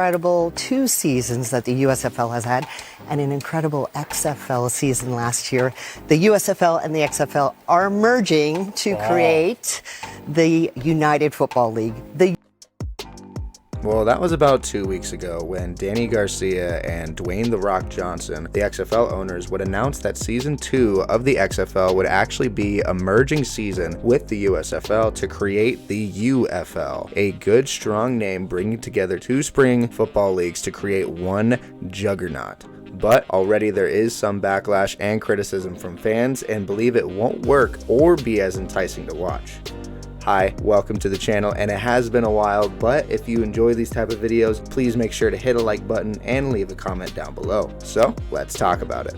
Incredible 2 seasons that the USFL has had, and an incredible XFL season last year. The USFL and the XFL are merging to create the United Football League. Well, that was about 2 weeks ago when Danny Garcia and Dwayne "The Rock" Johnson, the XFL owners, would announce that Season 2 of the XFL would actually be a merging season with the USFL to create the UFL, a good, strong name bringing together 2 spring football leagues to create one juggernaut. But already there is some backlash and criticism from fans, and believe it won't work or be as enticing to watch. Hi, welcome to the channel, and it has been a while, but if you enjoy these type of videos, please make sure to hit a like button and leave a comment down below. So let's talk about it.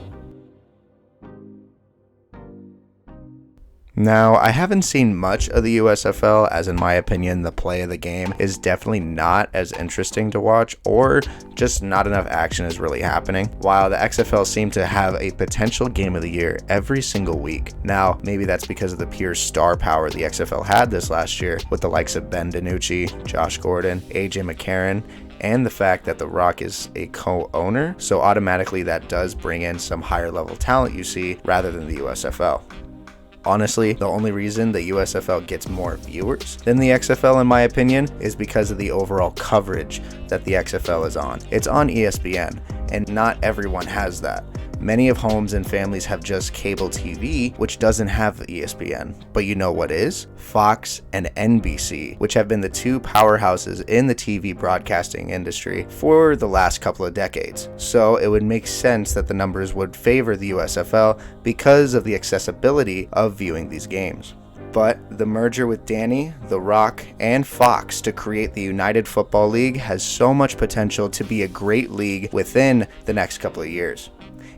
Now, I haven't seen much of the USFL, as in my opinion, the play of the game is definitely not as interesting to watch, or just not enough action is really happening, while the XFL seemed to have a potential game of the year every single week. Now, maybe that's because of the pure star power the XFL had this last year, with the likes of Ben DiNucci, Josh Gordon, AJ McCarron, and the fact that The Rock is a co-owner, so automatically that does bring in some higher level talent you see, rather than the USFL. Honestly, the only reason the USFL gets more viewers than the XFL, in my opinion, is because of the overall coverage that the XFL is on. It's on ESPN, and not everyone has that. Many of homes and families have just cable TV, which doesn't have ESPN. But you know what is? Fox and NBC, which have been the 2 powerhouses in the TV broadcasting industry for the last couple of decades. So it would make sense that the numbers would favor the USFL because of the accessibility of viewing these games. But the merger with Danny, The Rock, and Fox to create the United Football League has so much potential to be a great league within the next couple of years.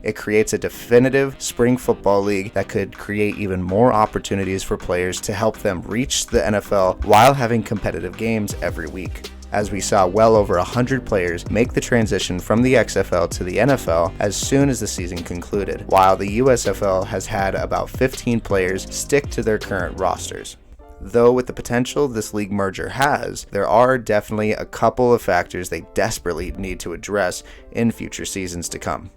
It creates a definitive spring football league that could create even more opportunities for players to help them reach the NFL while having competitive games every week, as we saw well over 100 players make the transition from the XFL to the NFL as soon as the season concluded, while the USFL has had about 15 players stick to their current rosters. Though with the potential this league merger has, there are definitely a couple of factors they desperately need to address in future seasons to come.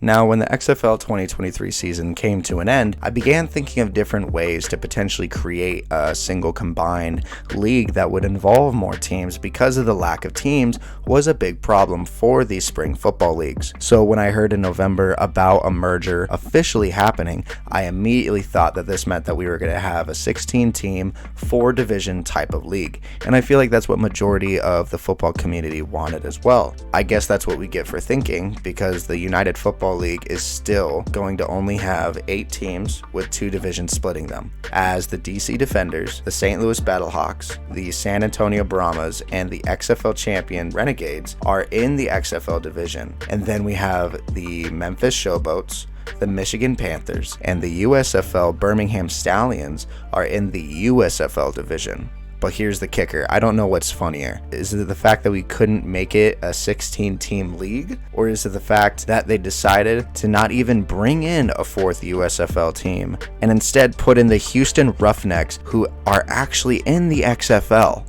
Now, when the XFL 2023 season came to an end, I began thinking of different ways to potentially create a single combined league that would involve more teams, because of the lack of teams was a big problem for these spring football leagues. So when I heard in November about a merger officially happening, I immediately thought that this meant that we were going to have a 16-team, 4-division type of league. And I feel like that's what majority of the football community wanted as well. I guess that's what we get for thinking, because the United Football League is still going to only have 8 teams with 2 divisions splitting them, as the DC Defenders, the St. Louis Battlehawks, the San Antonio Brahmas, and the XFL champion Renegades are in the XFL division. And then we have the Memphis Showboats, the Michigan Panthers, and the USFL Birmingham Stallions are in the USFL division. But here's the kicker. I don't know what's funnier. Is it the fact that we couldn't make it a 16-team league? Or is it the fact that they decided to not even bring in a 4th USFL team and instead put in the Houston Roughnecks, who are actually in the XFL?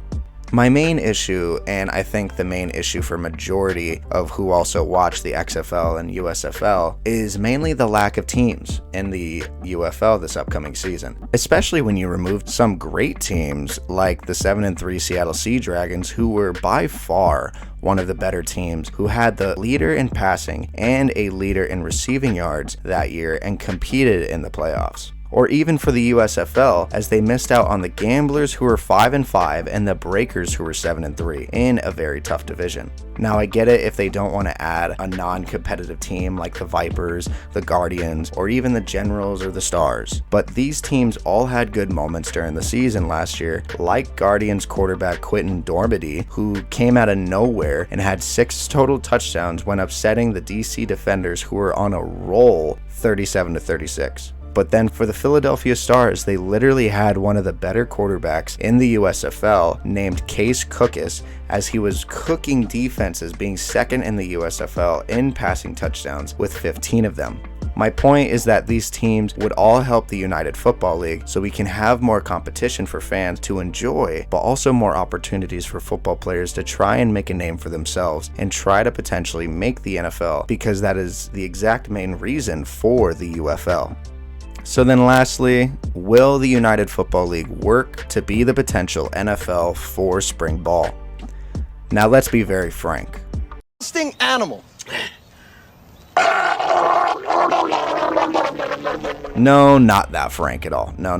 My main issue, and I think the main issue for majority of who also watch the XFL and USFL, is mainly the lack of teams in the UFL this upcoming season. Especially when you removed some great teams like the 7-3 Seattle Sea Dragons, who were by far one of the better teams, who had the leader in passing and a leader in receiving yards that year and competed in the playoffs. Or even for the USFL, as they missed out on the Gamblers, who were 5-5, and the Breakers, who were 7-3, in a very tough division. Now, I get it if they don't want to add a non-competitive team like the Vipers, the Guardians, or even the Generals or the Stars. But these teams all had good moments during the season last year, like Guardians quarterback Quinton Dormady, who came out of nowhere and had 6 total touchdowns when upsetting the DC Defenders, who were on a roll, 37-36. But then for the Philadelphia Stars, they literally had one of the better quarterbacks in the USFL named Case Cookus, as he was cooking defenses, being second in the USFL in passing touchdowns with 15 of them. My point is that these teams would all help the United Football League so we can have more competition for fans to enjoy, but also more opportunities for football players to try and make a name for themselves and try to potentially make the NFL, because that is the exact main reason for the UFL. So then lastly, will the United Football League work to be the potential NFL for spring ball? Now let's be very frank. Disgusting animal. No, not that frank at all. No.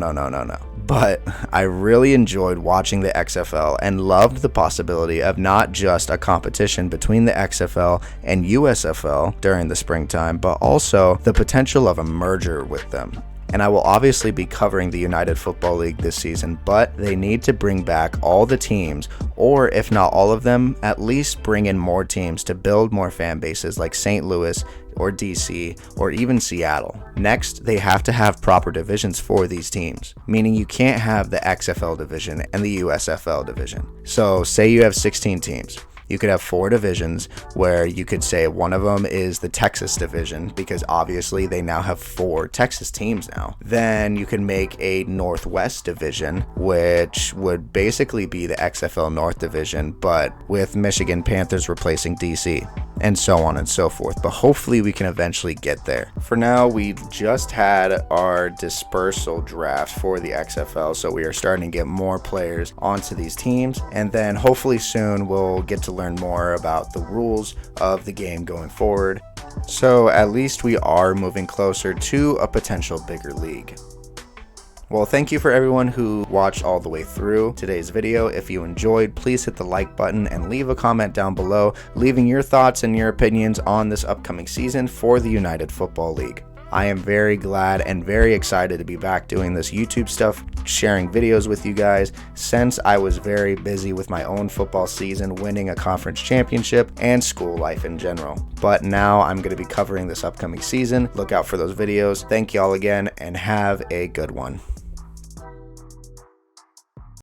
But I really enjoyed watching the XFL and loved the possibility of not just a competition between the XFL and USFL during the springtime, but also the potential of a merger with them. And I will obviously be covering the United Football League this season, but they need to bring back all the teams, or if not all of them, at least bring in more teams to build more fan bases like St. Louis or DC or even Seattle. Next, they have to have proper divisions for these teams, meaning you can't have the XFL division and the USFL division. So say you have 16 teams. You could have 4 divisions where you could say one of them is the Texas division, because obviously they now have 4 Texas teams now. Then you can make a Northwest division, which would basically be the XFL North division, but with Michigan Panthers replacing DC, and so on and so forth. But hopefully we can eventually get there. For now, we just had our dispersal draft for the XFL, so we are starting to get more players onto these teams, and then hopefully soon we'll get to learn more about the rules of the game going forward. So at least we are moving closer to a potential bigger league. Well, thank you for everyone who watched all the way through today's video. If you enjoyed, please hit the like button and leave a comment down below, leaving your thoughts and your opinions on this upcoming season for the United Football League. I am very glad and very excited to be back doing this YouTube stuff, sharing videos with you guys, since I was very busy with my own football season, winning a conference championship and school life in general. But now I'm going to be covering this upcoming season. Look out for those videos. Thank you all again and have a good one.